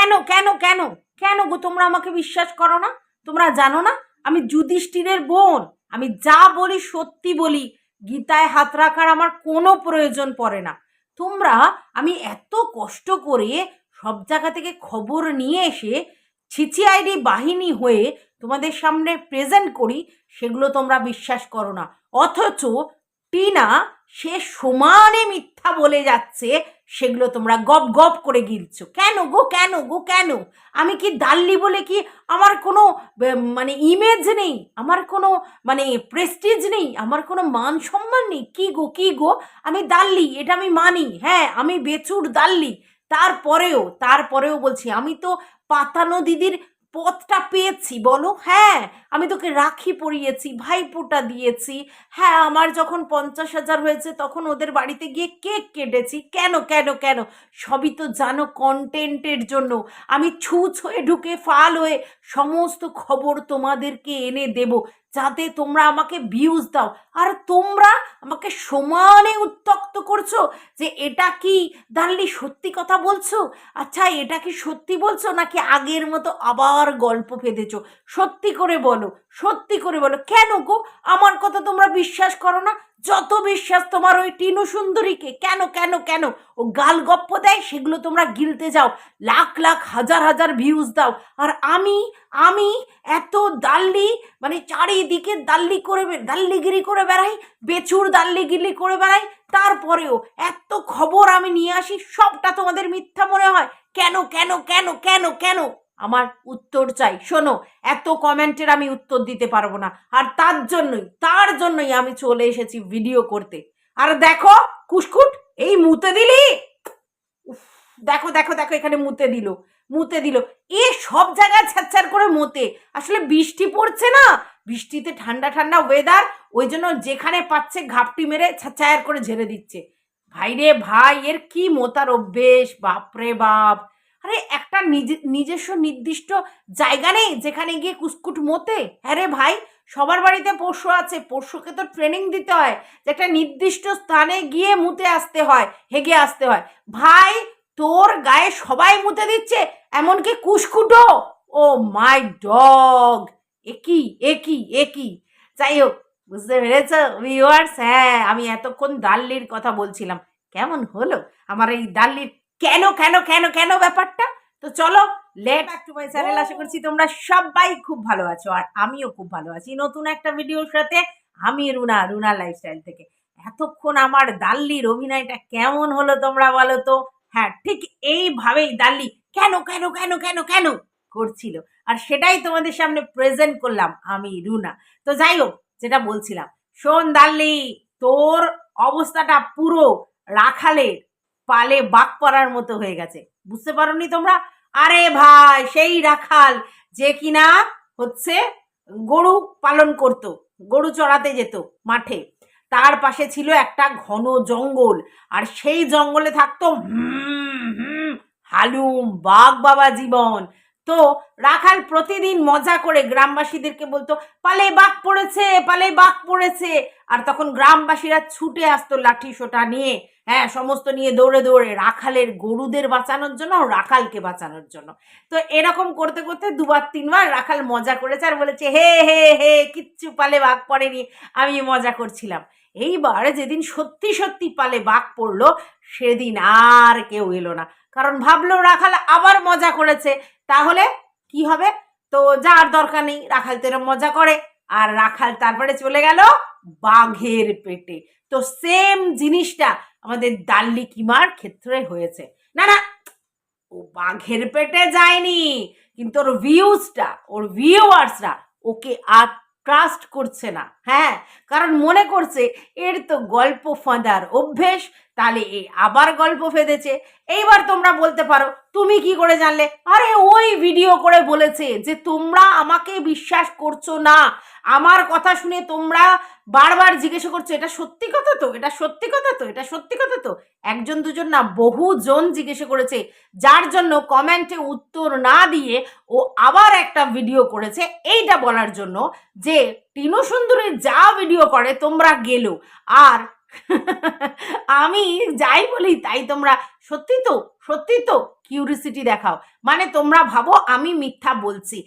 কেন কেন কেন কেন গো তোমরা আমাকে বিশ্বাস করো না? তোমরা জানো না আমি যুধিষ্ঠিরের বোন? আমি যা বলি সত্যি বলি। গীতায় হাত রাখার আমার কোনো প্রয়োজন পড়ে না। তোমরা আমি এত কষ্ট করে সব জায়গা থেকে খবর নিয়ে এসে ছিচিআইডি বাহিনী হয়ে তোমাদের সামনে প্রেজেন্ট করি, সেগুলো তোমরা বিশ্বাস করো না। অথচ টিনা সে সমানে মিথ্যা বলে যাচ্ছে, সেগুলো তোমরা গপ গপ করে গিলছো। কেন গো কেন গো কেন? আমি কি দাল্লি বলে কি আমার কোনো মানে ইমেজ নেই, আমার কোনো মানে প্রেস্টিজ নেই, আমার কোনো মান সম্মান নেই? কি গো কি গো, আমি দাল্লি, এটা আমি মানি। হ্যাঁ আমি বেচুর দাল্লি। তারপরেও বলছি আমি তো পাতানো দিদির পথটা পেয়েছি বলো। হ্যাঁ আমি তোকে রাখি পরিয়েছি, ভাইফোঁটা দিয়েছি। হ্যাঁ আমার যখন 50,000 হয়েছে তখন ওদের বাড়িতে গিয়ে কেক কেটেছি। কেন কেন কেন? সবই তো জানো কন্টেন্টের জন্য। আমি ছুঁচ হয়ে ঢুকে ফাল হয়ে সমস্ত খবর তোমাদেরকে এনে দেব, যাতে তোমরা আমাকে ভিউজ দাও। আর তোমরা আমাকে সমানে উত্ত্যক্ত করছো যে এটা কি দাল্লি সত্যি কথা বলছো? আচ্ছা এটা কি সত্যি বলছো নাকি আগের মতো আবার গল্প ফেঁদেছো? সত্যি করে বলো, সত্যি করে বলো। কেন গো আমার কথা তোমরা বিশ্বাস করো না? যত বিশ্বাস তোমার ওই টিনু সুন্দরীকে। কেন কেন কেন? ও গাল গপ্প দেয়, সেগুলো তোমরা গিলতে যাও, লাখ লাখ হাজার হাজার ভিউজ দাও। আর আমি আমি এত দাল্লি, মানে চারিদিকে দাল্লি করে দাল্লিগিরি করে বেড়াই, বেচুর দাল্লিগিরি করে বেড়াই, তারপরেও এত খবর আমি নিয়ে আসি, সবটা তোমাদের মিথ্যা মনে হয়। কেন কেন কেন কেন কেন? আমার উত্তর চাই। শোনো, এত কমেন্টের আমি উত্তর দিতে পারবো না, আর তার জন্যই আমি চলে এসেছি ভিডিও করতে। আর দেখো কুসকুট, এই মুতে দিলি, দেখো দেখো দেখো এখানে মুতে দিল। এ সব জায়গায় ছ্যাঁচ্ছার করে মোতে। আসলে বৃষ্টি পড়ছে না, বৃষ্টিতে ঠান্ডা ঠান্ডা ওয়েদার, ওই জন্য যেখানে পাচ্ছে ঘাপটি মেরে ছ্যাঁচ্ছার করে ঝেড়ে দিচ্ছে। ভাই রে ভাই, এর কি মোতার অভ্যেস, বাপরে বাপ। আরে একটা নিজস্ব নির্দিষ্ট জায়গা নেই যেখানে গিয়ে কুসকুট মোতে? হ্যাঁ রে ভাই, সবার বাড়িতে পোষ্য আছে, পোষ্যকে তো ট্রেনিং দিতে হয় যে একটা নির্দিষ্ট স্থানে গিয়ে মুতে আসতে হয়, হেগে আসতে হয়। ভাই তোর গায়ে সবাই মুতে দিচ্ছে, এমনকি কুসকুটও। ও মাই ডগ, একই একই একই। যাই হোক, বুঝতে পেরেছ ভিউয়ার্স? হ্যাঁ আমি এতক্ষণ দাল্লির কথা বলছিলাম। কেমন হলো আমার এই দাল্লির কেন কেন কেন কেন ব্যাপারটা? তো চলো, let back to my channel. আশা করছি তোমরা সবাই খুব ভালো আছো, আর আমিও খুব ভালো আছি নতুন একটা ভিডিওর সাথে। আমি রুনা লাইফস্টাইল থেকে। এতক্ষণ আমার দাল্লির অভিনয়টা কেমন হলো তোমরা বলো তো? হ্যাঁ ঠিক এইভাবেই দাল্লি কেন কেন কেন কেন কেন করছিল, আর সেটাই তোমাদের সামনে প্রেজেন্ট করলাম আমি রুনা। তো যাই হোক, যেটা বলছিলাম, শোন দাল্লি, তোর অবস্থাটা পুরো রাখালের পালে বাঘ পড়ার মতো হয়ে গেছে। বুঝতে পারোনি তোমরা? আরে ভাই সেই রাখাল যে কিনা হচ্ছে গরু পালন করত, গরু চড়াতে যেত মাঠে, তার পাশে ছিল একটা ঘন জঙ্গল, আর সেই জঙ্গলে থাকতো হালুম বাঘ বাবা জীবন। তো রাখাল প্রতিদিন মজা করে গ্রামবাসীদেরকে বলতো পালে বাঘ পড়েছে, পালে বাঘ পড়েছে। আর তখন গ্রামবাসীরা ছুটে আসতো লাঠি সোটা নিয়ে, হ্যাঁ সমস্ত নিয়ে দৌড়ে দৌড়ে রাখালের গরুদের বাঁচানোর জন্য, রাখালকে বাঁচানোর জন্য। তো এরকম করতে করতে দুবার তিনবার রাখাল মজা করেছে আর বলেছে হে হে হে কিচ্ছু পালে বাঘ পড়েনি, আমি মজা করছিলাম। এইবার যেদিন সত্যি সত্যি পালে বাঘ পড়লো, সেদিন আর কেউ এলো না, কারণ ভাবলো রাখাল আবার মজা করেছে, তাহলে কি হবে? তো যার দরকার নেই, রাখাল তো এরম মজা করে। আর রাখাল তারপরে চলে গেল বাঘের পেটে। তো সেম জিনিসটা আমাদের দাল্লি কিমার ক্ষেত্রে হয়েছে। না না, ও বাঘের পেটে যায়নি, কিন্তু ওর ভিউয়ার্সরা ওকে আর ট্রাস্ট করছে না। হ্যাঁ, কারণ মনে করছে এর তো গল্প ফাঁদার অভ্যেস, তাহলে এ আবার গল্প ফেঁদেছে। এইবার তোমরা বলতে পারো তুমি কি করে জানলে? আরে ওই ভিডিও করে বলেছে যে তোমরা আমাকে বিশ্বাস করছো না, আমার কথা শুনে তোমরা বারবার জিজ্ঞেস করছো এটা সত্যি কথা তো, এটা সত্যি কথা তো, এটা সত্যি কথা তো। একজন দুজন না, বহুজন জিজ্ঞেস করেছে, যার জন্য কমেন্টে উত্তর না দিয়ে ও আবার একটা ভিডিও করেছে এইটা বলার জন্য যে টিনু সুন্দরী যা ভিডিও করে তোমরা গেলো, আর আমি যাই বলি তাই তোমরা সত্যি তো, সত্যি তো কিউরিসিটি দেখাও, মানে তোমরা ভাবো আমি মিথ্যা বলছি।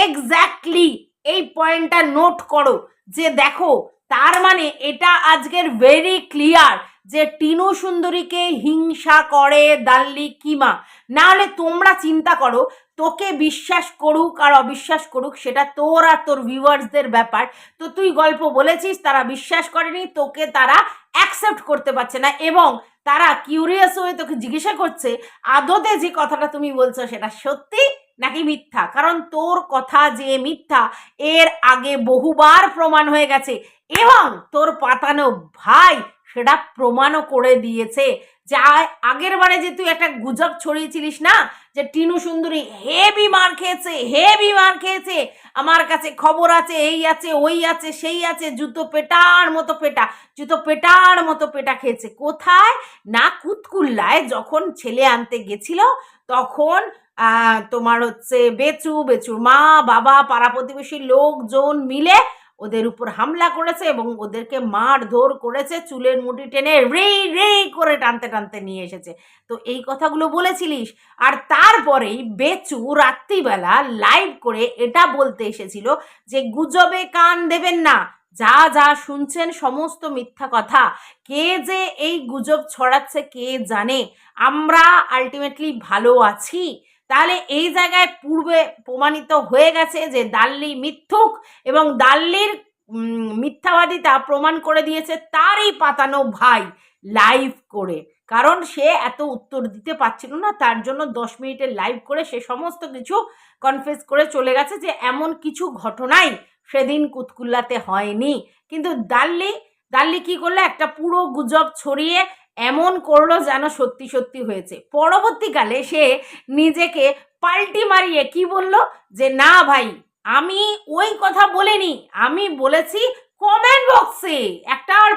এক্স্যাক্টলি এই পয়েন্টটা নোট করো যে দেখো, তার মানে এটা আজকের ভেরি ক্লিয়ার যে টিনু সুন্দরীকে হিংসা করে দাল্লি কিমা। না হলে তোমরা চিন্তা করো, তোকে বিশ্বাস করুক আর অবিশ্বাস করুক সেটা তোর আর তোর ভিউয়ার্সদের ব্যাপার। তো তুই গল্প বলেছিস, তারা বিশ্বাস করেনি, তোকে তারা অ্যাকসেপ্ট করতে পারছে না, এবং তারা কিউরিয়াস হয়ে তোকে জিজ্ঞাসা করছে আদতে যে কথাটা তুমি বলছো সেটা সত্যি নাকি মিথ্যা। কারণ তোর কথা যে মিথ্যা এর আগে বহুবার প্রমাণ হয়ে গেছে, এবং তোর পাতানো ভাই সেটা প্রমাণও করে দিয়েছে। যা আগের বারে যে তুই একটা গুজব ছড়িয়েছিলিস না যে টিনু সুন্দরী হেভি মার খেয়েছে, হেভি মার খেয়েছে, আমার কাছে খবর আছে, এই আছে ওই আছে সেই আছে, জুতো পেটার মতো পেটা, জুতো পেটার মতো পেটা খেয়েছে। কোথায় না কুতকুল্লায় যখন ছেলে আনতে গেছিল তখন তোমার হচ্ছে বেচুর মা বাবা পাড়া প্রতিবেশী লোকজন মিলে ওদের উপর হামলা করেছে এবং ওদেরকে মারধর করেছে, চুলের মুঠি টেনে রে রে করে টানতে টানতে নিয়ে এসেছে। তো এই কথাগুলো বলেছিলিস। আর তারপরেই বেচু রাত্রিবেলা লাইভ করে এটা বলতে এসেছিল যে গুজবে কান দেবেন না, যা যা শুনছেন সমস্ত মিথ্যা কথা, কে যে এই গুজব ছড়াচ্ছে কে জানে, আমরা আলটিমেটলি ভালো আছি। তাহলে এই জায়গায় পূর্বে প্রমাণিত হয়ে গেছে যে দাল্লি মিথ্যুক, এবং দাল্লির মিথ্যাবাদিতা প্রমাণ করে দিয়েছে তারই পাতানো ভাই লাইভ করে। কারণ সে এত উত্তর দিতে পারছিল না, তার জন্য 10 মিনিটের লাইভ করে সে সমস্ত কিছু কনফেস করে চলে গেছে যে এমন কিছু ঘটনাই সেদিন কুতকুল্লাতে হয়নি। কিন্তু দাল্লি কি করলো, একটা পুরো গুজব ছড়িয়ে এমন করলো যেন সত্যি সত্যি হয়েছে। পরবর্তীকালে সে নিজেকে পাল্টি মারিয়ে কি বলল যে না ভাই আমি ওই কথা বলিনি, আমি বলেছি কমেন্ট বক্সে একটার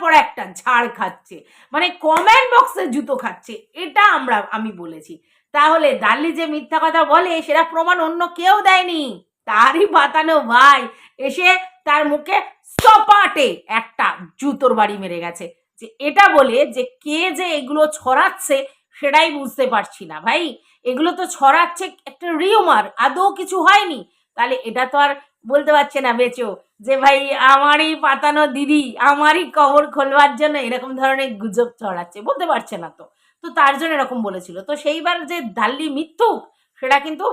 পর একটা ঝাড় খাচ্ছে, মানে কমেন্ট বক্সে জুতো খাচ্ছে, এটা আমি বলেছি। তাহলে দাল্লি যে মিথ্যা কথা বলে সেটা প্রমাণ অন্য কেউ দেয়নি, তারই পাতানো ভাই এসে তার মুখে সপাটে একটা জুতোর বাড়ি মেরে গেছে। যে এটা বলে যে কে যে এগুলো ছড়াচ্ছে সেটাই বুঝতে পারছি না ভাই, এগুলো তো ছড়াচ্ছে একটা রিউমার, আদৌ কিছু হয়নি। তাহলে এটা তো আর বলতে পারছে না বেচো যে ভাই আমারই পাতানো দিদি আমারই কবর খোলবার জন্য এরকম ধরনের গুজব ছড়াচ্ছে, বলতে পারছে না। তো তো তার জন্য এরকম বলেছিল। তো সেইবার যে দাল্লি মিথ্যুক সেটা কিন্তু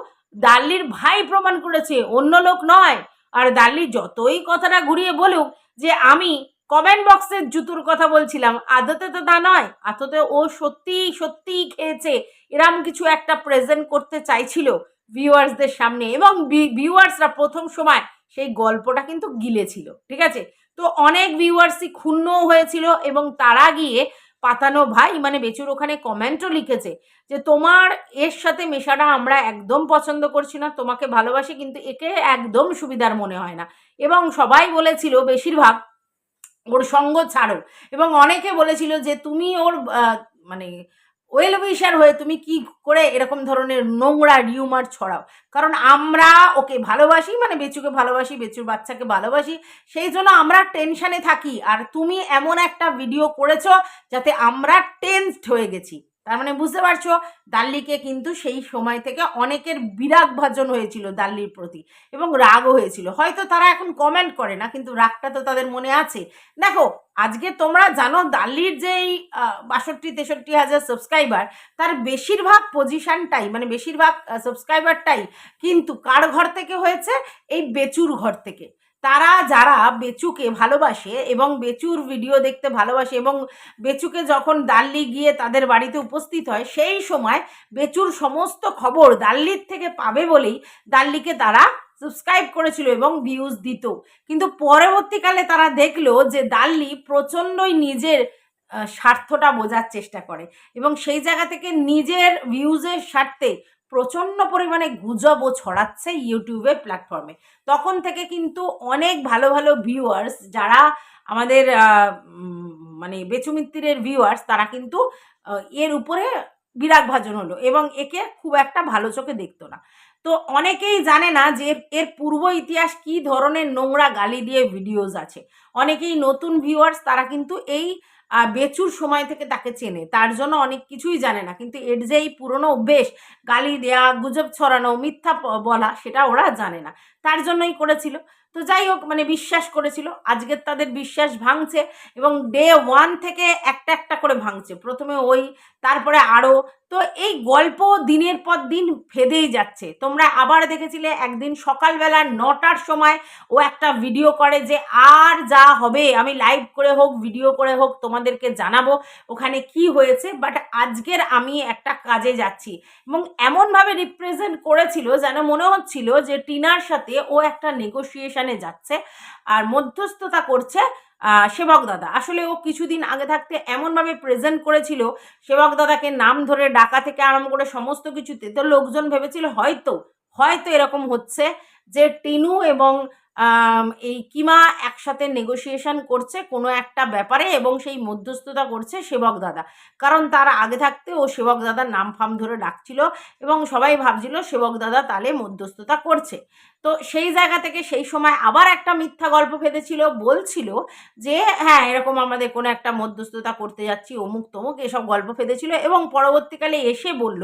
দাল্লির ভাই প্রমাণ করেছে, অন্য লোক নয়। আর দাল্লি যতই কথাটা ঘুরিয়ে বলুক যে আমি কমেন্ট বক্সের জুতোর কথা বলছিলাম, আদতে তো তা নয়, আদতে ও সত্যি সত্যিই খেয়েছে এরম কিছু একটা প্রেজেন্ট করতে চাইছিল ভিউয়ার্সদের সামনে, এবং ভিউয়ার্সরা প্রথম সময় সেই গল্পটা কিন্তু গিলেছিল, ঠিক আছে। তো অনেক ভিউয়ার্সই ক্ষুণ্ণ হয়েছিল এবং তারা গিয়ে পাতানো ভাই মানে বেচুর ওখানে কমেন্টও লিখেছে যে তোমার এর সাথে মেশাটা আমরা একদম পছন্দ করছি না, তোমাকে ভালোবাসি কিন্তু একে একদম সুবিধার মনে হয় না। এবং সবাই বলেছিল বেশিরভাগ ওর সঙ্গ ছাড়ো, এবং অনেকে বলেছিল যে তুমি ওর মানে ওয়েল উইশার হয়ে তুমি কি করে এরকম ধরনের নোংরা রিউমার ছড়াও। কারণ আমরা ওকে ভালোবাসি, মানে বেচুকে ভালোবাসি, বেচুর বাচ্চাকে ভালোবাসি, সেই জন্য আমরা টেনশানে থাকি, আর তুমি এমন একটা ভিডিও করেছো যাতে আমরা টেনসড হয়ে গেছি। তার মানে বুঝতে পারছো দাল্লিকে কিন্তু সেই সময় থেকে অনেকের বিরাগ ভাজন হয়েছিল দাল্লির প্রতি, এবং রাগও হয়েছিল। হয়তো তারা এখন কমেন্ট করে না কিন্তু রাগটা তো তাদের মনে আছে। দেখো আজকে তোমরা জানো দাল্লির যেই 62-63 হাজার সাবস্ক্রাইবার, তার বেশিরভাগ পজিশনটাই মানে বেশিরভাগ সাবস্ক্রাইবারটাই কিন্তু কার ঘর থেকে হয়েছে, এই বেচুর ঘর থেকে। তারা যারা বেচুকে ভালোবাসে এবং বেচুর ভিডিও দেখতে ভালোবাসে, এবং বেচুকে যখন দাল্লি গিয়ে তাদের বাড়িতে উপস্থিত হয় সেই সময় বেচুর সমস্ত খবর দাল্লির থেকে পাবে বলেই দাল্লিকে তারা সাবস্ক্রাইব করেছিল এবং ভিউজ দিত। কিন্তু পরবর্তীকালে তারা দেখলো যে দাল্লি প্রচণ্ডই নিজের স্বার্থটা বোঝার চেষ্টা করে, এবং সেই জায়গা থেকে নিজের ভিউজের স্বার্থে প্রচণ্ড পরিমাণে গুজবও ছড়াচ্ছে ইউটিউবের প্ল্যাটফর্মে। তখন থেকে কিন্তু অনেক ভালো ভালো ভিউয়ার্স যারা আমাদের মানে বেচু মিত্তিরের ভিউয়ার্স, তারা কিন্তু এর উপরে বিরাগভাজন হলো এবং একে খুব একটা ভালো চোখে দেখতো না। তো অনেকেই জানে না যে এর পূর্ব ইতিহাস কি ধরনের নোংরা গালি দিয়ে ভিডিওস আছে। অনেকেই নতুন ভিউয়ার্স তারা কিন্তু এই বেচুর সময় থেকে তাকে চেনে, তার জন্য অনেক কিছুই জানে না, কিন্তু এর যে এই পুরনো অভ্যেস গালি দেয়া, গুজব ছড়ানো, মিথ্যা বলা, সেটা ওরা জানে না, তার জন্যই করেছিল। তো যাই হোক, মানে বিশ্বাস করেছিল, আজকের তাদের বিশ্বাস ভাঙছে এবং ডে ওয়ান থেকে একটা একটা করে ভাঙছে। প্রথমে ওই, তারপরে আরও। তো এই গল্প দিনের পর দিন ফেদেই যাচ্ছে। তোমরা আবার দেখেছিলে একদিন সকালবেলা 9টার সময় ও একটা ভিডিও করে যে আর যা হবে আমি লাইভ করে হোক ভিডিও করে হোক তোমাদেরকে জানাবো ওখানে কি হয়েছে, বাট আজকের আমি একটা কাজে যাচ্ছি। এবং এমনভাবে রিপ্রেজেন্ট করেছিল যেন মনে হচ্ছিল যে টিনার সাথে ও একটা নেগোসিয়েশনে যাচ্ছে আর মধ্যস্থতা করছে সেবক দাদা। আসলে ও কিছুদিন আগে থাকতে এমনভাবে প্রেজেন্ট করেছিল সেবক দাদাকে নাম ধরে ডাকা থেকে আরম্ভ করে সমস্ত কিছুতে, তো লোকজন ভেবেছিল হয়তো হয়তো এরকম হচ্ছে যে টিনু এবং এই কিমা একসাথে নেগোসিয়েশন করছে কোনো একটা ব্যাপারে এবং সেই মধ্যস্থতা করছে সেবক দাদা। কারণ তার আগে থাকতে ও সেবক দাদার নাম ফাম ধরে ডাকছিল এবং সবাই ভাবছিল সেবক দাদা তালে মধ্যস্থতা করছে। তো সেই জায়গা থেকে সেই সময় আবার একটা মিথ্যা গল্প ফেঁদেছিল, বলছিল যে হ্যাঁ এরকম আমাদের কোনো একটা মধ্যস্থতা করতে যাচ্ছি অমুক তমুক, এসব গল্প ফেঁদেছিল এবং পরবর্তীকালে এসে বলল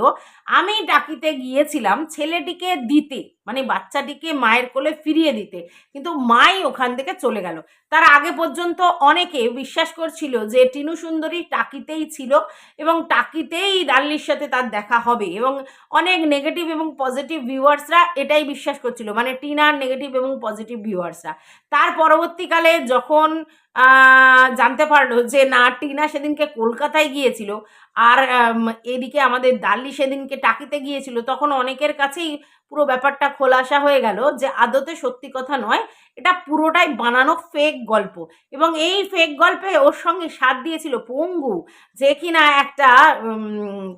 আমি ডাকিতে গিয়েছিলাম ছেলেটিকে দিতে, মানে বাচ্চাটিকে মায়ের কোলে ফিরিয়ে দিতে, কিন্তু মাই ওখান থেকে চলে গেল। তার আগে পর্যন্ত অনেকে বিশ্বাস করছিল যে টিনু সুন্দরী টাকিতেই ছিল এবং টাকিতেই ডাল্লির সাথে তার দেখা হবে এবং অনেক নেগেটিভ এবং পজিটিভ ভিউয়ার্সরা এটাই বিশ্বাস করছিল, মানে টিনার নেগেটিভ এবং পজিটিভ ভিউয়ার্সরা। তার পরবর্তীকালে যখন জানতে পারলো যে না টিনা সেদিনকে কলকাতায় গিয়েছিল আর এদিকে আমাদের ডাল্লি সেদিনকে টাকিতে গিয়েছিল, তখন অনেকের কাছেই পুরো ব্যাপারটা খোলাসা হয়ে গেল যে আদতে সত্যি কথা নয়, এটা পুরোটাই বানানো ফেক গল্প। এবং এই ফেক গল্পে ওর সঙ্গে সাথ দিয়েছিল পঙ্গু, যে কিনা একটা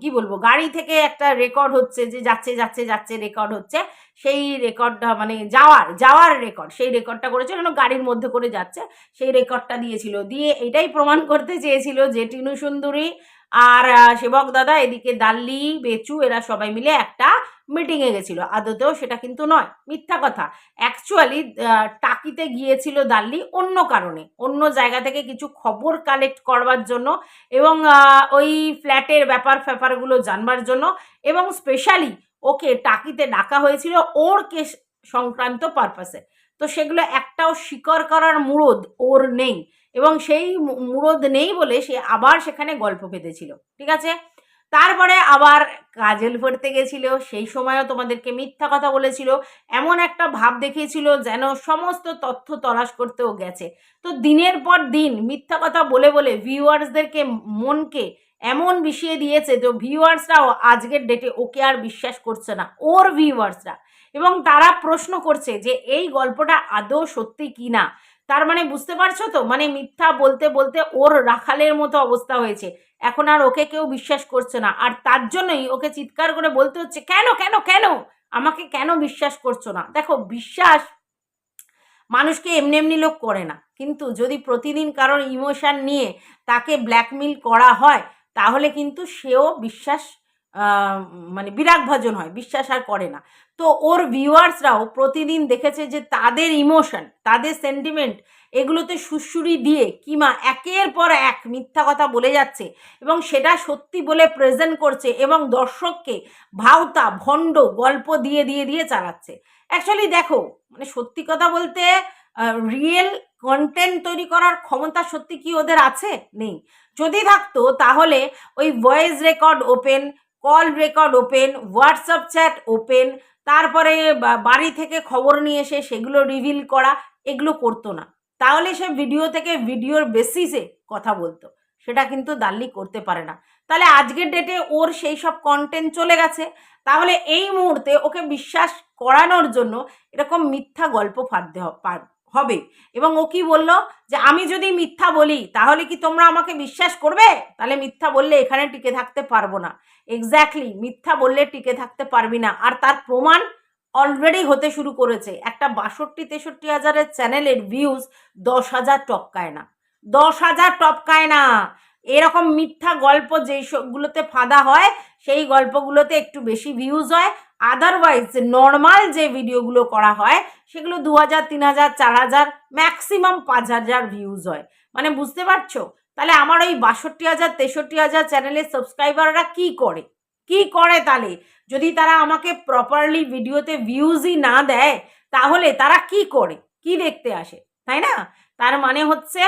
কি বলবো গাড়ি থেকে একটা রেকর্ড হচ্ছে যে যাচ্ছে যাচ্ছে যাচ্ছে রেকর্ড হচ্ছে, সেই রেকর্ডটা মানে যাওয়ার রেকর্ড, সেই রেকর্ডটা করেছিল গাড়ির মধ্যে করে যাচ্ছে, সেই রেকর্ডটা দিয়েছিল, দিয়ে এটাই প্রমাণ করতে চেয়েছিল যে টিনু সুন্দরী আর সেবক দাদা এদিকে দাল্লি বেচু এরা সবাই মিলে একটা মিটিংয়ে গেছিল। আদতেও সেটা কিন্তু নয়, মিথ্যা কথা। অ্যাকচুয়ালি টাকিতে গিয়েছিল দাল্লি অন্য কারণে, অন্য জায়গা থেকে কিছু খবর কালেক্ট করবার জন্য এবং ওই ফ্ল্যাটের ব্যাপারগুলো জানবার জন্য, এবং স্পেশালি ওকে টাকিতে ডাকা হয়েছিল ওর কেস সংক্রান্ত পারপাসে। তো সেগুলো একটাও স্বীকার করার মুরদ ওর নেই এবং সেই মুরদ নেই বলে সে আবার সেখানে গল্প পেতেছিল, ঠিক আছে। তারপরে আবার কাজল পড়তে গেছিল, সেই সময়ও তোমাদেরকে মিথ্যা কথা বলেছিল, এমন একটা ভাব দেখিয়েছিল যেন সমস্ত তথ্য তলাশ করতেও গেছে। তো দিনের পর দিন মিথ্যা কথা বলে বলে ভিউয়ার্সদেরকে মনকে এমন বিষিয়ে দিয়েছে তো ভিউয়ার্সরাও আজকের ডেটে ওকে আর বিশ্বাস করছে না, ওর ভিউয়ার্সরা, এবং তারা প্রশ্ন করছে যে এই গল্পটা আদৌ সত্যি কি না। তার মানে বুঝতে পারছো তো, মানে মিথ্যা বলতে বলতে ওর রাখালের মতো অবস্থা হয়েছে, এখন আর ওকে কেউ বিশ্বাস করছে না, আর তার জন্যই ওকে চিৎকার করে বলতে হচ্ছে কেন কেন কেন আমাকে কেন বিশ্বাস করছো না। দেখো, বিশ্বাস মানুষকে এমনি এমনি লোক করে না, কিন্তু যদি প্রতিদিন কারোর ইমোশন নিয়ে তাকে ব্ল্যাকমেল করা হয় তাহলে কিন্তু সেও বিশ্বাস মানে বিরাগভাজন হয়, বিশ্বাস আর করে না। তো ওর ভিউয়ার্সরাও প্রতিদিন দেখেছে যে তাদের ইমোশন, তাদের সেন্টিমেন্ট এগুলোতে সুড়সুড়ি দিয়ে কিমা একের পর এক মিথ্যা কথা বলে যাচ্ছে এবং সেটা সত্যি বলে প্রেজেন্ট করছে এবং দর্শককে ভাওতা ভণ্ড গল্প দিয়ে দিয়ে দিয়ে চালাচ্ছে। অ্যাকচুয়ালি দেখো, মানে সত্যি কথা বলতে রিয়েল কন্টেন্ট তৈরি করার ক্ষমতা সত্যি কি ওদের আছে? নেই। যদি থাকতো তাহলে ওই voice record open, call record open, WhatsApp chat open, তারপরে বাড়ি থেকে খবর নিয়ে এসে সেগুলো রিভিল করা, এগুলো করতো না। তাহলে সে ভিডিও থেকে ভিডিওর বেসিসে কথা বলতো, সেটা কিন্তু দাল্লি করতে পারে না। তাহলে আজকের ডেটে ওর সেই সব কন্টেন্ট চলে গেছে, তাহলে এই মুহূর্তে ওকে বিশ্বাস করানোর জন্য এরকম মিথ্যা গল্প ফাঁদতে হবে। এবং ও কি বললো যে আমি যদি মিথ্যা বলি তাহলে কি তোমরা আমাকে বিশ্বাস করবে? তাহলে মিথ্যা বললে এখানে টিকে থাকতে পারবো না। এক্স্যাক্টলি, মিথ্যা বললে টিকে থাকতে পারবি না, আর তার প্রমাণ অলরেডি হতে শুরু করেছে। একটা ৬২-৬৩ হাজারের চ্যানেলের ভিউজ ১০,০০০ টপকায় না, ১০,০০০ টপকায় না। এরকম মিথ্যা গল্প যেইগুলোতে ফাঁদা হয় সেই গল্পগুলোতে একটু বেশি ভিউজ হয়। আদারওয়াইজ নর্মাল যে ভিডিওগুলো করা হয় সেগুলো 2000, 3000, 4000, ম্যাক্সিমাম 5000 ভিউজ হয়। মানে বুঝতে পারছো? তাহলে আমার ওই 62,000, 63,000 চ্যানেলের সাবস্ক্রাইবাররা কি করে? কি করে তাহলে? যদি তারা আমাকে প্রপারলি ভিডিওতে ভিউজই না দেয় তাহলে তারা কি করে? কি দেখতে আসে? তাই না? তার মানে হচ্ছে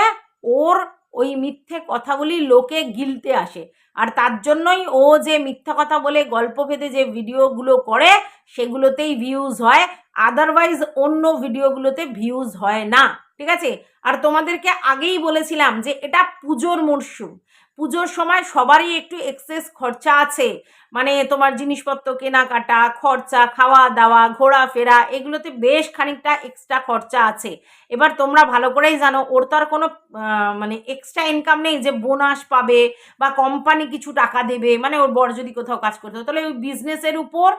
ওর ওই মিথ্যে কথাগুলি লোকে গিলতে আসে, আর তার জন্যই ও যে মিথ্যা কথা বলে গল্প ভেদে যে ভিডিওগুলো করে সেগুলোতেই ভিউজ হয়, আদারওয়াইজ অন্য ভিডিওগুলোতে ভিউজ হয় না। ঠিক আছে? আর তোমাদেরকে আগেই বলেছিলাম যে এটা পুজোর মরশুম, পুজোর সময় সবারই একটু এক্সেস খরচা আছে, মানে তোমার জিনিসপত্র কেনাকাটা, খরচা, খাওয়া দাওয়া, ঘোরাফেরা, এগুলোতে বেশ খানিকটা এক্সট্রা খরচা আছে। এবার তোমরা ভালো করেই জানো ওর তো আর কোনো মানে এক্সট্রা ইনকাম নেই যে বোনাস পাবে বা কোম্পানি কিছু টাকা দেবে, মানে ওর বড় যদি কোথাও কাজ করতে হয় তাহলে ওই বিজনেসের উপর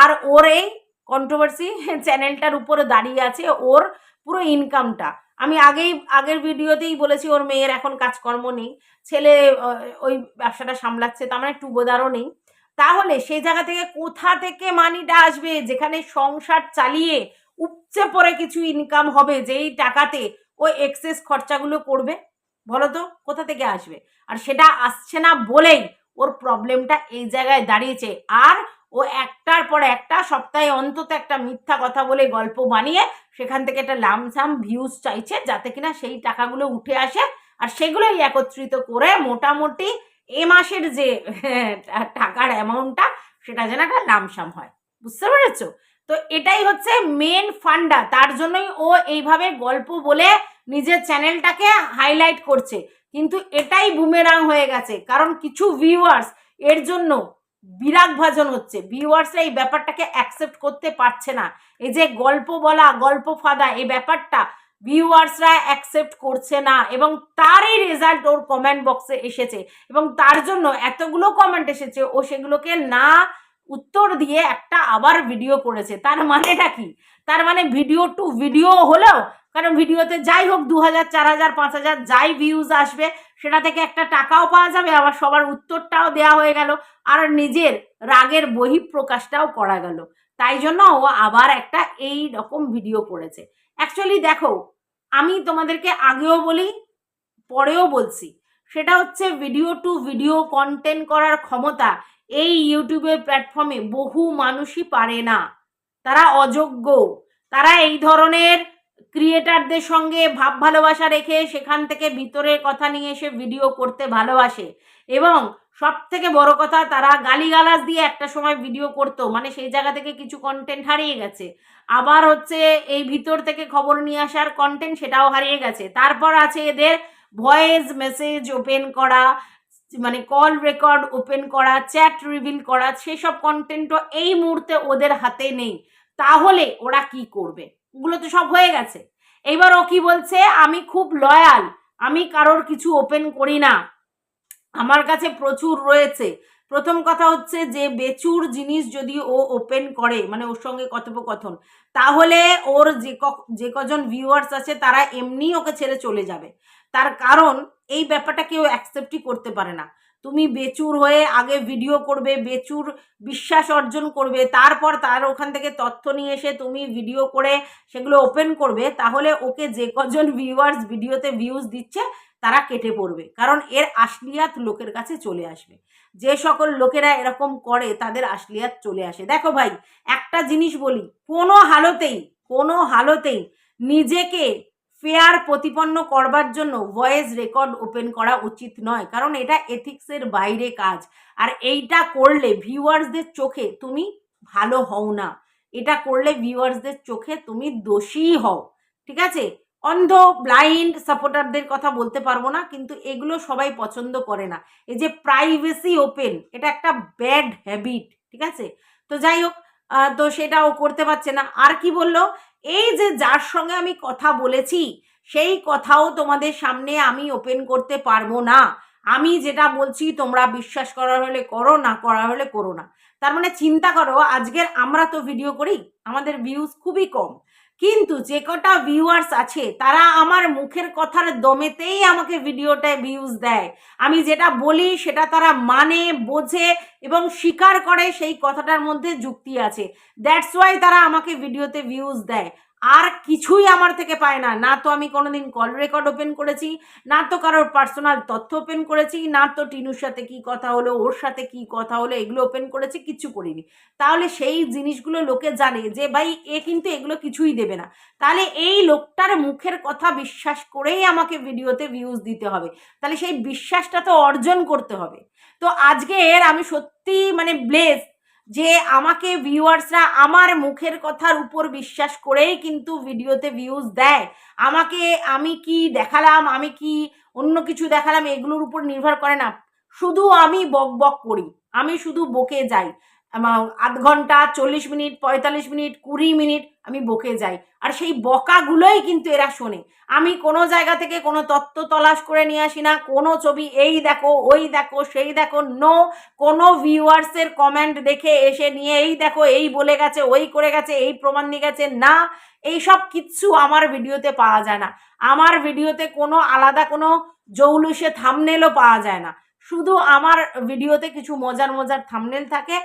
আর ওর এই কন্ট্রোভার্সি চ্যানেলটার উপরে দাঁড়িয়ে আছে ওর পুরো ইনকামটা। আমি আগের ভিডিওতেই বলেছি ওর মেয়ের এখন কাজকর্ম নেই, ছেলে ওই ব্যবসাটা সামলাচ্ছে, তার মানে টুবোদারও নেই। তাহলে সেই জায়গা থেকে কোথা থেকে মানিটা আসবে যেখানে সংসার চালিয়ে উপচে পড়ে কিছু ইনকাম হবে যেই টাকাতে ও এক্সেস খরচাগুলো করবে? বলো তো কোথা থেকে আসবে? আর সেটা আসছে না বলেই ওর প্রবলেমটা এই জায়গায় দাঁড়িয়েছে। আর ও একটার পর একটা সপ্তাহে অন্তত একটা মিথ্যা কথা বলে গল্প বানিয়ে সেখান থেকে একটা লামসাম ভিউজ চাইছে যাতে কিনা সেই টাকাগুলো উঠে আসে, আর সেগুলোই একত্রিত করে মোটামুটি এ মাসের যে টাকার অ্যামাউন্টটা সেটা যেন একটা লামসাম হয়। বুঝতে পেরেছো? তো এটাই হচ্ছে মেন ফান্ডা, তার জন্যই ও এইভাবে গল্প বলে নিজের চ্যানেলটাকে হাইলাইট করছে। কিন্তু এটাই বুমেরাং হয়ে গেছে, কারণ কিছু ভিউয়ার্স এর জন্য বিরাগ ভাজন হচ্ছে। ভিউয়ার্সরা এই ব্যাপারটাকে অ্যাকসেপ্ট করতে পারছে না, এই যে গল্প বলা, গল্প ফাঁদা, এই ব্যাপারটা ভিউয়ার্সরা অ্যাকসেপ্ট করছে না, এবং তারই রেজাল্ট ওর কমেন্ট বক্সে এসেছে, এবং তার জন্য এতগুলো কমেন্ট এসেছে ও সেগুলোকে না উত্তর দিয়ে একটা আবার ভিডিও করেছে। তার মানেটা কি? তার মানে ভিডিও টু ভিডিও হলেও, কারণ ভিডিওতে যাই হোক 2000, 4000, 5000 যাই ভিউজ আসবে সেটা থেকে একটা টাকাও পাওয়া যাবে, আবার সবার উত্তরটাও দেওয়া হয়ে গেল, আর নিজের রাগের বহিঃপ্রকাশটাও করা গেল। তাই জন্য ও আবার একটা এই রকম ভিডিও করেছে। অ্যাকচুয়ালি দেখো, আমি তোমাদেরকে আগেও বলি পরেও বলছি, সেটা হচ্ছে ভিডিও টু ভিডিও কন্টেন্ট করার ক্ষমতা এই ইউটিউবের প্ল্যাটফর্মে বহু মানুষই পারে না। তারা অযোগ্য, তারা এই ধরনের ক্রিয়েটারদের সঙ্গে ভাব ভালোবাসা রেখে সেখান থেকে ভিতরের কথা নিয়ে এসে ভিডিও করতে ভালোবাসে, এবং সব থেকে বড় কথা তারা গালিগালাজ দিয়ে একটা সময় ভিডিও করতো, মানে সেই জায়গা থেকে কিছু কন্টেন্ট হারিয়ে গেছে। আবার হচ্ছে এই ভিতর থেকে খবর নিয়ে আসার কন্টেন্ট, সেটাও হারিয়ে গেছে। তারপর আছে এদের ভয়েস মেসেজ ওপেন করা, মানে কল রেকর্ড ওপেন করা, চ্যাট রিভিল করা, সেসব কন্টেন্টও এই মুহূর্তে ওদের হাতে নেই। তাহলে ওরা কি করবে? ওগুলো তো সব হয়ে গেছে। এইবার ও কি বলছে, আমি খুব লয়াল, আমি কারোর কিছু ওপেন করি না, আমার কাছে প্রচুর রয়েছে। প্রথম কথা হচ্ছে যে বেচুর জিনিস যদি ও ওপেন করে, মানে ওর সঙ্গে কথোপকথন, তাহলে ওর যে কজন ভিউয়ার্স আছে তারা এমনি ওকে ছেড়ে চলে যাবে। তার কারণ এই ব্যাপারটা কেউ অ্যাকসেপ্টই করতে পারে না। তুমি বেচুর হয়ে আগে ভিডিও করবে, বেচুর বিশ্বাস অর্জন করবে, তারপর তার ওখান থেকে তথ্য নিয়ে এসে তুমি ভিডিও করে সেগুলো ওপেন করবে, তাহলে ওকে যে কজন ভিউয়ার্স ভিডিওতে ভিউজ দিচ্ছে তারা কেটে পড়বে, কারণ এর আসলিয়াত লোকের কাছে চলে আসবে। যে সকল লোকেরা এরকম করে তাদের আসলিয়াত চলে আসে। দেখো ভাই, একটা জিনিস বলি, কোনো হালতেই নিজেকে ফেয়ার প্রতিপন্ন করবার জন্য ভয়েস রেকর্ড ওপেন করা উচিত নয়, কারণ এটা এথিক্সের বাইরে কাজ। আর এইটা করলে ভিউয়ার্সদের চোখে তুমি ভালো হও না, এটা করলে ভিউয়ার্সদের চোখে তুমি দোষী হও। ঠিক আছে? অন্ধ ব্লাইন্ড সাপোর্টারদের কথা বলতে পারবো না, কিন্তু এগুলো সবাই পছন্দ করে না। এই যে প্রাইভেসি ওপেন, এটা একটা ব্যাড হ্যাবিট। ঠিক আছে? তো যাই হোক, তো সেটাও করতে পারছে না। আর কি বললো, এই যে যার সঙ্গে আমি কথা বলেছি সেই কথাও তোমাদের সামনে আমি ওপেন করতে পারবো না। আমি যেটা বলছি তোমরা বিশ্বাস করার হলে করো, না করার হলে করো না। তার মানে চিন্তা করো, আজকের আমরা তো ভিডিও করি, আমাদের ভিউজ খুবই কম, কিন্তু যে কটা ভিউয়ার্স আছে তারা আমার মুখের কথার দমেতেই আমাকে ভিডিওটায় ভিউজ দেয়। আমি যেটা বলি সেটা তারা মানে, বোঝে এবং স্বীকার করে সেই কথাটার মধ্যে যুক্তি আছে। দ্যাটস ওয়াই তারা আমাকে ভিডিওতে ভিউজ দেয়। আর কিছুই আমার থেকে পায় না। না তো আমি কোনোদিন কল রেকর্ড ওপেন করেছি, না তো কারোর পার্সোনাল তথ্য ওপেন করেছি, না তো টিনুর সাথে কি কথা হলো, ওর সাথে কি কথা হলো, এগুলো ওপেন করেছি, কিচ্ছু করিনি। তাহলে সেই জিনিসগুলো লোকে জানে যে ভাই এ কিন্তু এগুলো কিছুই দেবে না। তাহলে এই লোকটার মুখের কথা বিশ্বাস করেই আমাকে ভিডিওতে ভিউজ দিতে হবে। তাহলে সেই বিশ্বাসটা তো অর্জন করতে হবে। তো আজকের আমি সত্যি মানে ব্লেস যে আমাকে ভিউয়ার্সরা আমার মুখের কথার উপর বিশ্বাস করেই কিন্তু ভিডিওতে ভিউজ দেয়। আমাকে আমি কি দেখালাম, আমি কি অন্য কিছু দেখালাম, এগুলোর উপর নির্ভর করে না। শুধু আমি বক বক করি, আমি শুধু বকে যাই। আধ ঘন্টা, 40 মিনিট, 45 মিনিট, 20 মিনিট আমি বকে যাই। আর সেই বকাগুলোই কিন্তু এরা শোনে। আমি কোনো জায়গা থেকে কোনো তত্ত্ব তলাশ করে নিয়ে আসি না, কোনো ছবি এই দেখো, ওই দেখো, সেই দেখো, নো। কোনো ভিউয়ার্সের কমেন্ট দেখে এসে নিয়ে এই দেখো, এই বলে গেছে, ওই করে গেছে, এই প্রমাণ দিয়ে গেছে, না। এইসব কিচ্ছু আমার ভিডিওতে পাওয়া যায় না। আমার ভিডিওতে কোনো আলাদা কোনো জৌলুসে থামনেলও পাওয়া যায় না। শুধু আমার ভিডিওতে কিছু মজার মজার থামনেল থাকে,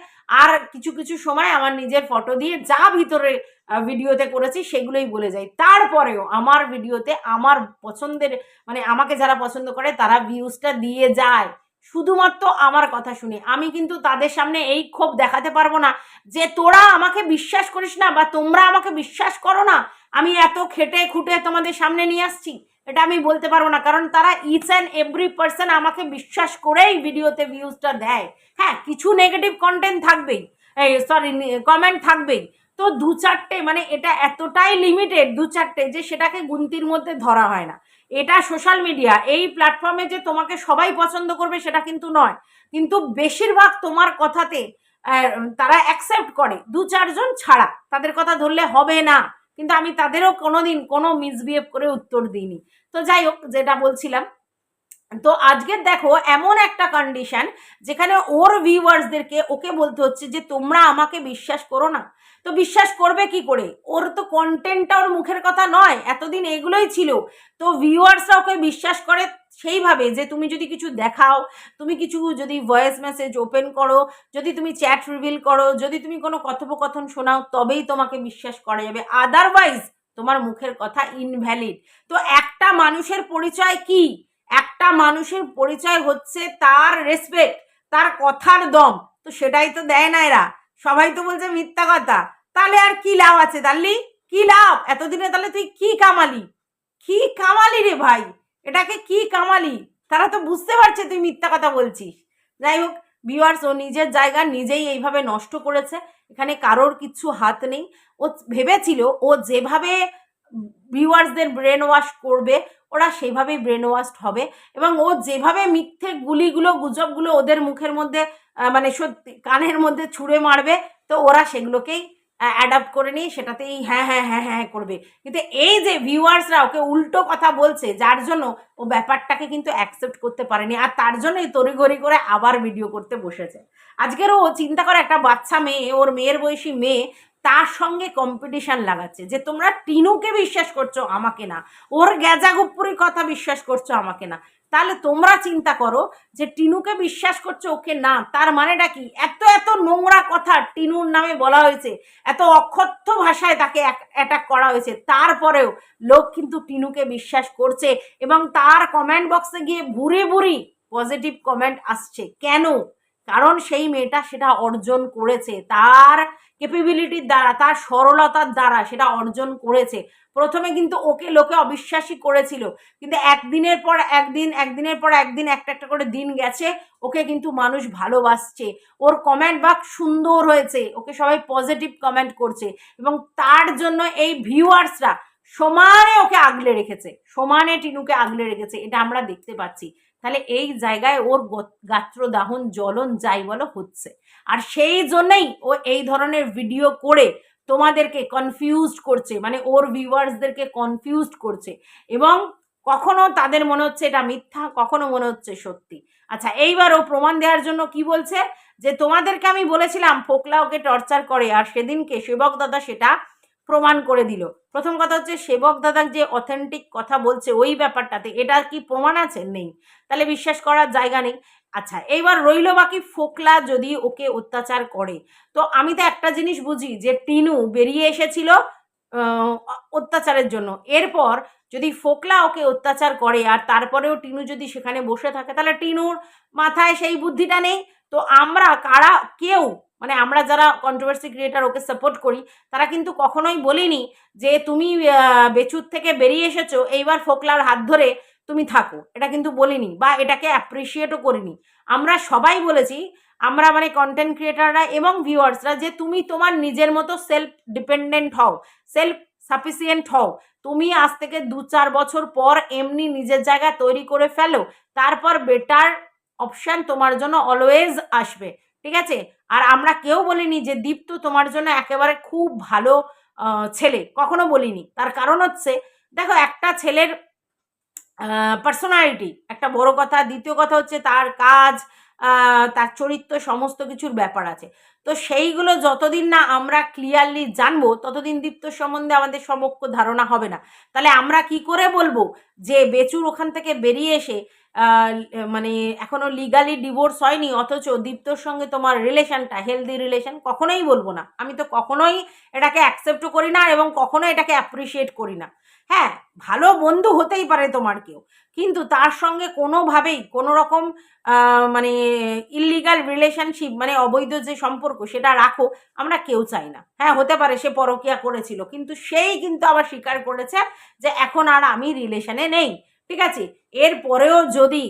আর কিছু কিছু সময় আমার নিজের ফটো দিয়ে যা ভিতরে ভিডিওতে করেছি সেগুলোই বলে যাই। তারপরেও আমার ভিডিওতে আমার পছন্দের মানে আমাকে যারা পছন্দ করে তারা ভিউজটা দিয়ে যায় শুধুমাত্র আমার কথা শুনে। আমি কিন্তু তাদের সামনে এই ক্ষোভ দেখাতে পারবো না যে তোরা আমাকে বিশ্বাস করিস না বা তোমরা আমাকে বিশ্বাস করো না, আমি এত খেটে খুঁটে তোমাদের সামনে নিয়ে আসছি, এটা আমি বলতে পারবো না। কারণ তারা ইচ অ্যান্ড এভরি পার্সন আমাকে বিশ্বাস করেই ভিডিওতে ভিউজটা দেয়। হ্যাঁ, কিছু নেগেটিভ কন্টেন্ট থাকবেই, এই সরি কমেন্ট থাকবেই। তো দু চারটে মানে এটা এতটাই লিমিটেড, দু চারটে, যে সেটাকে গুনতির মধ্যে ধরা হয় না। এটা সোশ্যাল মিডিয়া, এই প্ল্যাটফর্মে যে তোমাকে সবাই পছন্দ করবে সেটা কিন্তু নয়। কিন্তু বেশিরভাগ তোমার কথাতে তারা অ্যাকসেপ্ট করে, দু চারজন ছাড়া তাদের কথা ধরলে হবে না। কিন্তু আমি তাদেরও কোনোদিন কোনো মিসবিহেভ করে উত্তর দিইনি। তো যাই হোক, যেটা বলছিলাম, তো আজকের দেখো এমন একটা কন্ডিশন যেখানে ওর ভিউয়ার্সদেরকে ওকে বলতে হচ্ছে যে তোমরা আমাকে বিশ্বাস করো না। তো বিশ্বাস করবে কি করে? ওর তো কন্টেন্টটা ওর মুখের কথা নয়, এতদিন এগুলোই ছিল। তো ভিউয়ার্সরা ওকে বিশ্বাস করে সেইভাবে যে তুমি যদি কিছু দেখাও, তুমি কিছু যদি ভয়েস মেসেজ ওপেন করো, যদি তুমি চ্যাট রিভিল করো, যদি তুমি কোনো কথোপকথন শোনাও, তবেই তোমাকে বিশ্বাস করা যাবে। আদারওয়াইজ তোমার মুখের কথা ইনভ্যালিড। তো একটা মানুষের পরিচয় কি? একটা মানুষের পরিচয় হচ্ছে তার রেসপেক্ট, তার কথার দম। তো সেটাই তো দেয় না এরা, সবাই তো বলছে মিথ্যা কথা। তাহলে আর কি লাভ আছে? তাহলে কি লাভ এতদিনে? তাহলে তুই কি কামালি? কি কামালি রে ভাই, এটাকে কি কামালি? তারা তো বুঝতে পারছে তুই মিথ্যা কথা বলছিস। যাই হোক, ভিউয়ার্স ও নিজের জায়গা নিজেই এইভাবে নষ্ট করেছে, এখানে কারোর কিচ্ছু হাত নেই। ও ভেবেছিল ও যেভাবে ভিউয়ার্সদের ব্রেন ওয়াশ করবে ওরা সেইভাবেই ব্রেন ওয়াশড হবে, এবং ও যেভাবে মিথ্যে গুলিগুলো গুজবগুলো ওদের মুখের মধ্যে মানে সত্যি কানের মধ্যে ছুঁড়ে মারবে, তো ওরা সেগুলোকেই অ্যাডাপ্ট করে নিয়ে সেটাতেই হ্যাঁ হ্যাঁ হ্যাঁ হ্যাঁ করবে। কিন্তু এই যে ভিউয়ার্সরা ওকে উল্টো কথা বলছে, যার জন্য ও ব্যাপারটাকে কিন্তু অ্যাকসেপ্ট করতে পারেনি, আর তার জন্যই তড়িঘড়ি করে আবার ভিডিও করতে বসেছে। আজকের ও চিন্তা করে একটা বাচ্চা মেয়ে, ওর মেয়ের বয়সী মেয়ে, তার সঙ্গে কম্পিটিশন লাগাচ্ছে যে তোমরা টিনুকে বিশ্বাস করছো আমাকে না, ওর গ্যাজাগুপ্পুরির কথা বিশ্বাস করছো আমাকে না। তাহলে তোমরা চিন্তা করো যে টিনুকে বিশ্বাস করছো ওকে না, তার মানেটা কি? এত এত নোংরা কথা টিনুর নামে বলা হয়েছে, এত অকথ্য ভাষায় তাকে অ্যাটাক করা হয়েছে, তারপরেও লোক কিন্তু টিনুকে বিশ্বাস করছে এবং তার কমেন্ট বক্সে গিয়ে ভুরি ভুরি পজিটিভ কমেন্ট আসছে। কেন? কারণ সেই মেয়েটা সেটা অর্জন করেছে, তার ক্যাপাবিলিটির দ্বারা, তার সরলতার দ্বারা সেটা অর্জন করেছে। প্রথমে কিন্তু ওকে লোকে অবিশ্বাসী করেছিল, কিন্তু একদিনের পর একদিন, একদিনের পর একদিন, একটা একটা করে দিন গেছে, ওকে কিন্তু মানুষ ভালোবাসছে। ওর কমেন্ট বাক্স সুন্দর হয়েছে, ওকে সবাই পজিটিভ কমেন্ট করছে, এবং তার জন্য এই ভিউয়ার্সরা সমানে ওকে আগলে রেখেছে, সমানে টিনুকে আগলে রেখেছে, এটা আমরা দেখতে পাচ্ছি। তাহলে এই জায়গায় ওর গাত্রদাহন জ্বলন যাই বলো হচ্ছে। আর সেই জন্যই ও এই ধরনের ভিডিও করে তোমাদেরকে কনফিউজড করছে, মানে ওর ভিউয়ার্সদেরকে কনফিউজড করছে, এবং কখনো তাদের মনে হচ্ছে এটা মিথ্যা, কখনো মনে হচ্ছে সত্যি। আচ্ছা, এইবার ও প্রমাণ দেওয়ার জন্য কি বলছে যে তোমাদেরকে আমি বলেছিলাম ফোকলা ওকে টর্চার করে, আর সেদিনকে সেবক দাদা সেটা প্রমাণ করে দিল। প্রথম কথা হচ্ছে সেবক দাদা যে অথেন্টিক কথা বলছে ওই ব্যাপারটাতে, এটা কি প্রমাণ আছে? নেই, তাহলে বিশ্বাস করার জায়গা নেই। আচ্ছা, এইবার রইল বাকি ফোকলা যদি ওকে অত্যাচার করে, তো আমি তো একটা জিনিস বুঝি যে টিনু বেরিয়ে এসেছিল অত্যাচারের জন্য, এরপর যদি ফোকলা ওকে অত্যাচার করে আর তারপরেও টিনু যদি সেখানে বসে থাকে, তাহলে টিনুর মাথায় সেই বুদ্ধিটা নেই। তো আমরা কারা কেউ, মানে আমরা যারা কন্ট্রোভার্সি ক্রিয়েটার ওকে সাপোর্ট করি, তারা কিন্তু কখনোই বলিনি যে তুমি বেচুর থেকে বেরিয়ে এসেছো, এইবার ফোকলার হাত ধরে তুমি থাকো, এটা কিন্তু বলিনি, বা এটাকে অ্যাপ্রিসিয়েটও করিনি। আমরা সবাই বলেছি, আমরা মানে কন্টেন্ট ক্রিয়েটাররা এবং ভিউয়ার্সরা, যে তুমি তোমার নিজের মতো সেলফ ডিপেন্ডেন্ট হও, সেলফ সাফিসিয়েন্ট হও। তুমি আজ থেকে 2-4 বছর পর এমনি নিজের জায়গা তৈরি করে ফেলো, তারপর বেটার অপশান তোমার জন্য অলওয়েজ আসবে, ঠিক আছে? আর আমরা কেউ বলিনি যে দীপ্ত তোমার জন্য একেবারে খুব ভালো ছেলে, কখনো বলিনি। তার কারণ হচ্ছে, দেখো, একটা ছেলের পার্সোনালিটি একটা বড় কথা, দ্বিতীয় কথা হচ্ছে তার কাজ, তার চরিত্র, সমস্ত কিছুর ব্যাপার আছে। তো সেইগুলো যতদিন না আমরা ক্লিয়ারলি জানবো, ততদিন দীপ্তর সম্বন্ধে আমাদের সমক্ষ ধারণা হবে না। তাহলে আমরা কি করে বলবো যে বেচুর ওখান থেকে বেরিয়ে এসে মানে এখনো লিগালি ডিভোর্স হয়নি, অথচ দীপ্তর সঙ্গে তোমার রিলেশনটা হেলদি রিলেশন? কখনোই বলবো না, আমি তো কখনোই এটাকে অ্যাকসেপ্টও করি না এবং কখনোই এটাকে অ্যাপ্রিসিয়েট করি না। হ্যাঁ, ভালো বন্ধু হতেই পারে তোমার কেউ, কিন্তু তার সঙ্গে কোনোভাবেই কোনো রকম মানে ইললিগাল রিলেশনশিপ, মানে অবৈধ যে সম্পর্ক, সেটা রাখো আমরা কেউ চাই না। হ্যাঁ, হতে পারে সে পরকীয়া করেছিল, কিন্তু সেই কিন্তু আবার স্বীকার করেছে যে এখন আর আমি রিলেশনে নেই, ঠিক আছে? এরপরেও যদি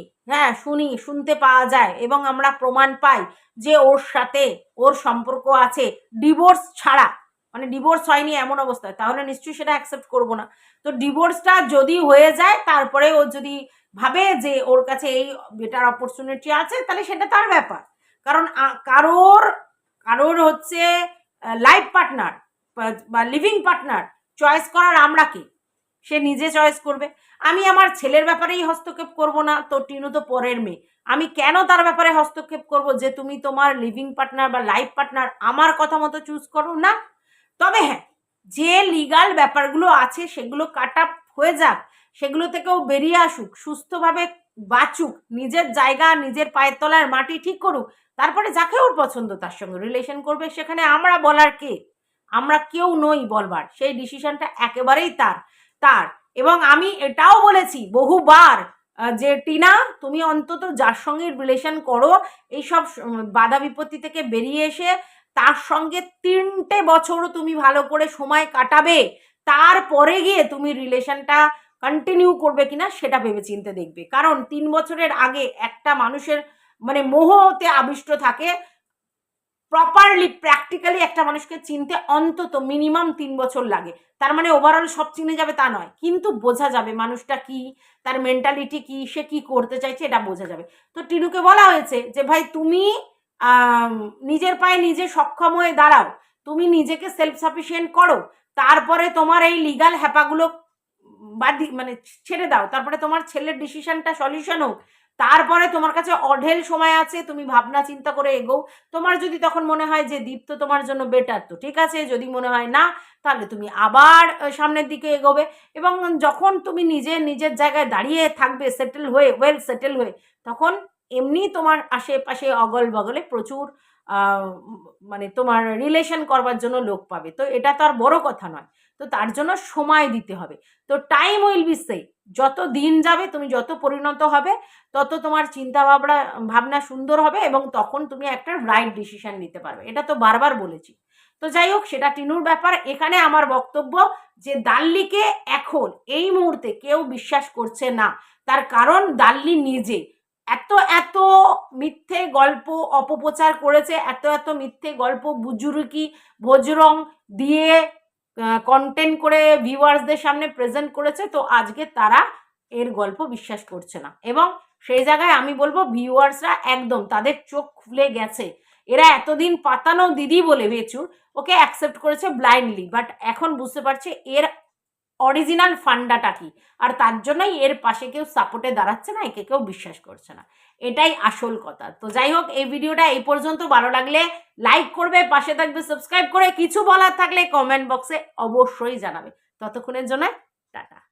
শুনতে পাওয়া যায় এবং আমরা প্রমাণ পাই যে ওর সাথে ওর সম্পর্ক আছে ডিভোর্স ছাড়া, মানে ডিভোর্স হয়নি এমন অবস্থায়, তাহলে নিশ্চয়ই সেটা অ্যাকসেপ্ট করবো না। তো ডিভোর্সটা যদি হয়ে যায়, তারপরে ও যদি ভাবে যে ওর কাছে এই বেটার অপরচুনিটি আছে, তাহলে সেটা তার ব্যাপার। কারণ কারোর কারোর হচ্ছে লাইফ পার্টনার বা লিভিং পার্টনার চয়েস করার আমরা কি? সে নিজে চয়েস করবে। আমি আমার ছেলের ব্যাপারেই হস্তক্ষেপ করব না, তো টিনু তো পরের মেয়ে, আমি কেন তার ব্যাপারে হস্তক্ষেপ করব যে তুমি তোমার লিভিং পার্টনার বা লাইফ পার্টনার আমার কথা মতো চুজ করো না? তবে হ্যাঁ, যে লিগাল ব্যাপারগুলো আছে সেগুলো কাট আপ হয়ে যাক, সেগুলো থেকেও বেরিয়ে আসুক, সুস্থভাবে বাঁচুক, নিজের জায়গা নিজের পায়ের তলার মাটি ঠিক করুক, তারপরে যাকে ওর পছন্দ তার সঙ্গে রিলেশন করবে। সেখানে আমরা বলার কে? আমরা কেউ নই বলবার, সেই ডিসিশনটা একেবারেই তার তার এবং আমি এটাও বলেছি বহুবার যে টিনা, তুমি অন্তত যার সঙ্গে রিলেশন করো, এইসব বাধা বিপত্তি থেকে বেরিয়ে এসে তার সঙ্গে 3টে বছরও তুমি ভালো করে সময় কাটাবে, তারপরে গিয়ে তুমি রিলেশনটা কন্টিনিউ করবে কিনা সেটা ভেবে চিন্তে দেখবে। কারণ 3 বছরের আগে একটা মানুষের মানে মোহতে আবিষ্ট থাকে, প্রপারলি প্র্যাকটিক্যালি একটা মানুষকে চিনতে অন্তত মিনিমাম 3 বছর লাগে। তার মানে ওভারঅল সব চিনে যাবে তা নয়, কিন্তু বোঝা যাবে মানুষটা কি, তার মেন্টালিটি কি, সে কি করতে চাইছে, এটা বোঝা যাবে। তো টিনুকে বলা হয়েছে যে ভাই তুমি নিজের পায়ে নিজে সক্ষম হয়ে দাঁড়াও, তুমি নিজেকে সেলফ সাফিসিয়েন্ট করো, তারপরে তোমার এই লিগাল হ্যাপাগুলো মানে ছেড়ে দাও, তারপরে তোমার ছেলের ডিসিশনটা সলিউশন হোক, তারপরে তোমার কাছে অঢেল সময় আছে, তুমি ভাবনা চিন্তা করে এগোও। তোমার যদি তখন মনে হয় যে দীপ্ত তোমার জন্য বেটার, তো ঠিক আছে, যদি মনে হয় না, তাহলে তুমি আবার সামনের দিকে এগোবে। এবং যখন তুমি নিজের জায়গায় দাঁড়িয়ে থাকবে সেটেল হয়ে, ওয়েল সেটেল হয়ে, তখন এমনি তোমার আশেপাশে অগল বগলে প্রচুর মানে তোমার রিলেশন করবার জন্য লোক পাবে। তো এটা তো আর বড় কথা নয়, তো তার জন্য সময় দিতে হবে। তো টাইম উইল বি সে, যত দিন যাবে তুমি যত পরিণত হবে, তত তোমার চিন্তা ভাবনা সুন্দর হবে এবং তখন তুমি একটা রাইট ডিসিশন নিতে পারবে। এটা তো বারবার বলেছি। তো যাই হোক, সেটা টিনুর ব্যাপার। এখানে আমার বক্তব্য যে দাল্লিকে এখন এই মুহূর্তে কেউ বিশ্বাস করছে না, তার কারণ দাল্লি নিজে এত মিথ্যে গল্প অপপ্রচার করেছে, এত মিথ্যে গল্প বুজুর্গি ভোজরং দিয়ে কন্টেন্ট করে ভিউয়ার্সদের সামনে প্রেজেন্ট করেছে। তো আজকে তারা এর গল্প বিশ্বাস করছে না এবং সেই জায়গায় আমি বলবো ভিউয়ার্সরা একদম তাদের চোখ খুলে গেছে। এরা এতদিন পাতানো দিদি বলে বেচুর ওকে অ্যাকসেপ্ট করেছে ব্লাইন্ডলি, বাট এখন বুঝতে পারছে এর অরিজিনাল ফান্ডাটা কি, আর তার জন্যই এর পাশে কেউ সাপোর্টে দাঁড়াচ্ছে না, একে কেউ বিশ্বাস করছে না, এটাই আসল কথা। তো যাই হোক, এই ভিডিওটা এই পর্যন্ত, ভালো লাগলে লাইক করবে, পাশে থাকবে সাবস্ক্রাইব করে, কিছু বলার থাকলে কমেন্ট বক্সে অবশ্যই জানাবে। ততক্ষণের জন্য টাটা।